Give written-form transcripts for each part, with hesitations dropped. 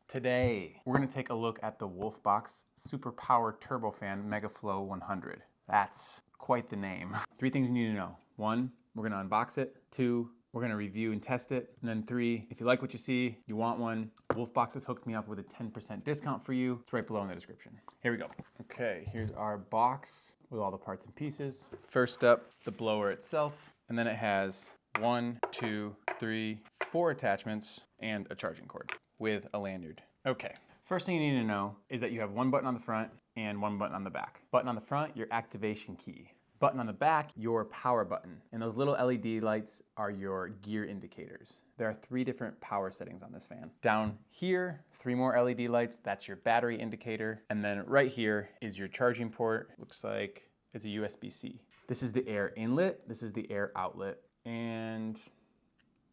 Today, we're gonna take a look at the WOLFBOX Super Power Turbofan MegaFlow 100. That's quite the name. 3 things you need to know. 1, we're gonna unbox it. 2, we're gonna review and test it. And then 3, if you like what you see, you want one, WOLFBOX has hooked me up with a 10% discount for you. It's right below in the description. Here we go. Okay, here's our box with all the parts and pieces. First up, the blower itself. And then it has 1, 2, 3, 4 attachments and a charging cord with a lanyard. Okay, first thing you need to know is that you have 1 button on the front and 1 button on the back. Button on the front, your activation key. Button on the back, your power button. And those little LED lights are your gear indicators. There are 3 different power settings on this fan. Down here, 3 more LED lights, that's your battery indicator. And then right here is your charging port. Looks like it's a USB-C. This is the air inlet, this is the air outlet, and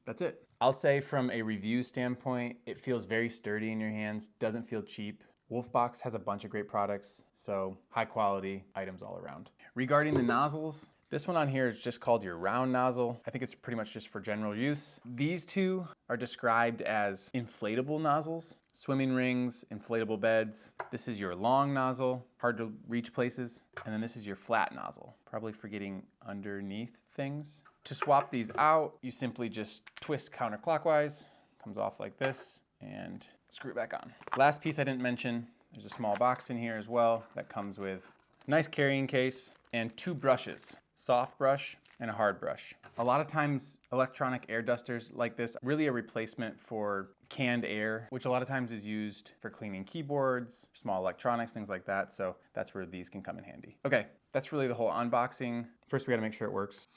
that's it. I'll say from a review standpoint, it feels very sturdy in your hands, doesn't feel cheap. WOLFBOX has a bunch of great products, so high quality items all around. Regarding the nozzles, this one on here is just called your round nozzle. I think it's pretty much just for general use. These 2 are described as inflatable nozzles, swimming rings, inflatable beds. This is your long nozzle, hard to reach places. And then this is your flat nozzle, probably for getting underneath things. To swap these out, you simply just twist counterclockwise, comes off like this, and screw it back on. Last piece I didn't mention, there's a small box in here as well that comes with a nice carrying case and 2 brushes, soft brush and a hard brush. A lot of times electronic air dusters like this, really a replacement for canned air, which a lot of times is used for cleaning keyboards, small electronics, things like that. So that's where these can come in handy. Okay, that's really the whole unboxing. First we gotta make sure it works.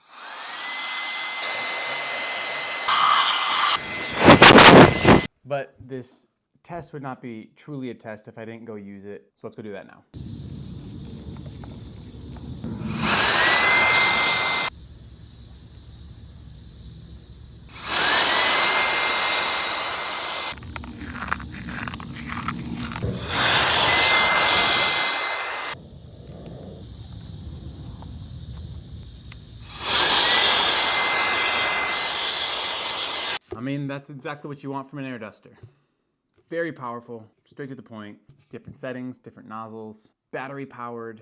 But this test would not be truly a test if I didn't go use it. So let's go do that now. I mean, that's exactly what you want from an air duster. Very powerful, straight to the point, different settings, different nozzles, battery powered,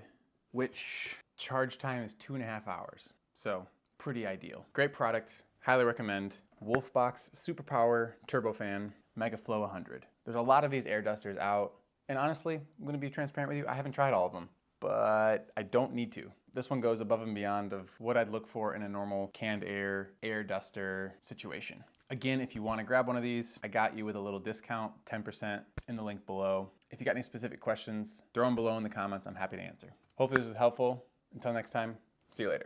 which charge time is 2.5 hours. So pretty ideal. Great product, highly recommend. WOLFBOX Super Power Turbofan MegaFlow 100. There's a lot of these air dusters out, and honestly, I'm gonna be transparent with you, I haven't tried all of them, but I don't need to. This one goes above and beyond of what I'd look for in a normal canned air duster situation. Again, if you want to grab one of these, I got you with a little discount, 10% in the link below. If you got any specific questions, throw them below in the comments. I'm happy to answer. Hopefully this is helpful. Until next time, see you later.